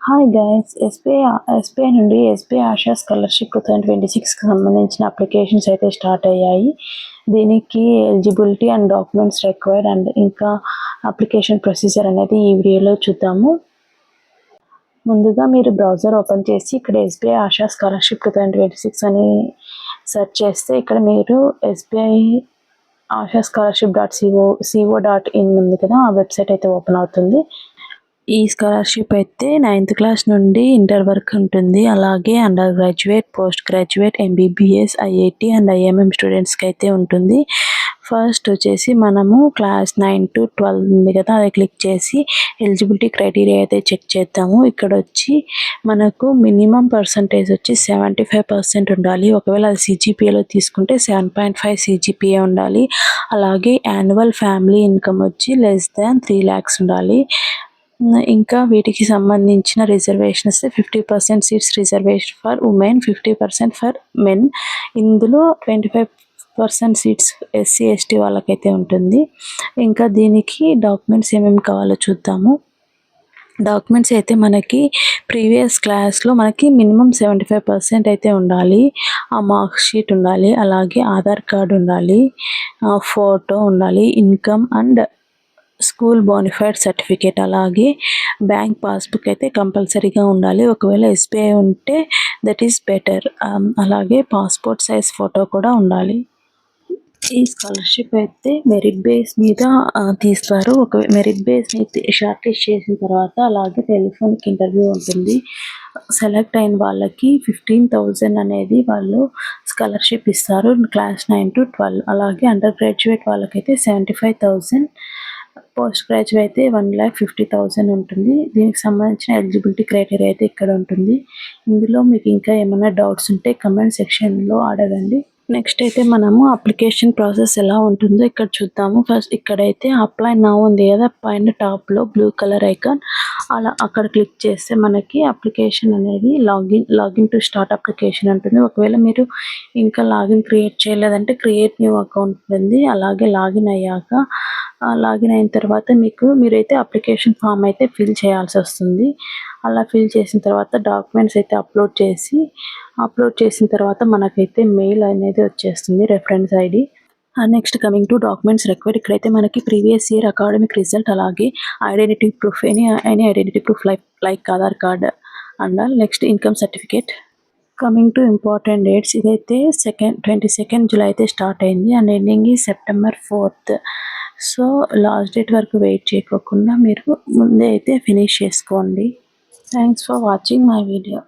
Hi guys, SBI నుండి SBI ASHA scholarship 2026కి సంబంధించిన applications అయితే స్టార్ట్ అయ్యాయి. దీనికి eligibility and documents required and ఇంకా అప్లికేషన్ ప్రొసీజర్ అనేది ఈ వీడియోలో చూద్దాము. ముందుగా మీరు బ్రౌజర్ ఓపెన్ చేసి ఇక్కడ ఎస్బీఐ ఆశా స్కాలర్షిప్ 2026 అని సెర్చ్ చేస్తే ఇక్కడ మీరు ఎస్బీఐ ఆశా స్కాలర్షిప్.co.in ఉంది కదా, ఆ వెబ్సైట్ అయితే ఓపెన్ అవుతుంది. ఈ స్కాలర్షిప్ అయితే 9th క్లాస్ నుండి ఇంటర్ వరకు ఉంటుంది. అలాగే under graduate, post graduate, MBBS, IIT and IMM స్టూడెంట్స్కి అయితే ఉంటుంది. ఫస్ట్ వచ్చేసి మనము క్లాస్ 9 to 12 ఉంది కదా, అది క్లిక్ చేసి ఎలిజిబిలిటీ క్రైటీరియా అయితే చెక్ చేద్దాము. ఇక్కడ వచ్చి మనకు మినిమం పర్సంటేజ్ వచ్చి 75% ఉండాలి. ఒకవేళ అది సిజిపిఏలో తీసుకుంటే 7.5 సిజిపిఏ ఉండాలి. అలాగే యాన్యువల్ ఫ్యామిలీ ఇన్కమ్ వచ్చి <3 lakhs ఉండాలి. ఇంకా వీటికి సంబంధించిన reservations 50% seats reservation for women, 50% for men. ఇందులో 25% సీట్స్ ఎస్సీ ఎస్టీ వాళ్ళకైతే ఉంటుంది. ఇంకా దీనికి డాక్యుమెంట్స్ ఏమేమి కావాలో చూద్దాము. డాక్యుమెంట్స్ అయితే మనకి ప్రీవియస్ క్లాస్లో మనకి మినిమం 75% అయితే ఉండాలి. ఆ మార్క్ షీట్ ఉండాలి, అలాగే ఆధార్ కార్డు ఉండాలి, ఫోటో ఉండాలి, income and school bona fide certificate, అలాగే బ్యాంక్ పాస్బుక్ అయితే కంపల్సరీగా ఉండాలి. ఒకవేళ ఎస్బీఐ ఉంటే దట్ ఈస్ బెటర్. అలాగే పాస్పోర్ట్ సైజ్ ఫోటో కూడా ఉండాలి. ఈ స్కాలర్షిప్ అయితే మెరిట్ బేస్ మీద తీస్తారు. ఒక మెరిట్ బేస్ షార్ట్ లిస్ట్ చేసిన తర్వాత అలాగే టెలిఫోనిక్ ఇంటర్వ్యూ ఉంటుంది. సెలెక్ట్ అయిన వాళ్ళకి 15,000 అనేది వాళ్ళు స్కాలర్షిప్ ఇస్తారు క్లాస్ 9 to 12. అలాగే అండర్ గ్రాడ్యుయేట్ వాళ్ళకైతే 75,000, పోస్ట్ గ్రాడ్యుయేట్ అయితే 1,50,000 ఉంటుంది. దీనికి సంబంధించిన ఎలిజిబిలిటీ క్రైటీరియా అయితే ఇక్కడ ఉంటుంది. ఇందులో మీకు ఇంకా ఏమైనా డౌట్స్ ఉంటే కమెంట్ సెక్షన్లో అడగండి. నెక్స్ట్ అయితే మనము అప్లికేషన్ ప్రాసెస్ ఎలా ఉంటుందో ఇక్కడ చూద్దాము. ఫస్ట్ ఇక్కడైతే అప్లై నౌ ఉంది కదా, పైన టాప్లో బ్లూ కలర్ ఐకాన్, అలా అక్కడ క్లిక్ చేస్తే మనకి అప్లికేషన్ అనేది లాగిన్ టు స్టార్ట్ అప్లికేషన్ ఉంటుంది. ఒకవేళ మీరు ఇంకా లాగిన్ క్రియేట్ చేయలేదంటే క్రియేట్ న్యూ అకౌంట్ ఉంటుంది. అలాగే లాగిన్ అయ్యాక లాగిన్ అయిన తర్వాత మీరైతే అప్లికేషన్ ఫామ్ అయితే ఫిల్ చేయాల్సి వస్తుంది. అలా ఫిల్ చేసిన తర్వాత డాక్యుమెంట్స్ అయితే అప్లోడ్ చేసిన తర్వాత మనకైతే మెయిల్ అనేది వచ్చేస్తుంది, reference ID. Next coming to documents required. ఇక్కడైతే మనకి ప్రీవియస్ ఇయర్ అకాడమిక్ రిజల్ట్, అలాగే identity proof, any identity proof like Aadhaar card and next income certificate. Coming to important dates, ఇదైతే 22nd July అయితే స్టార్ట్ అయింది and ending September 4th. So last date వరకు wait చేయకోకుండా మీరు ముందే అయితే ఫినిష్ చేసుకోండి. Thanks for watching my video.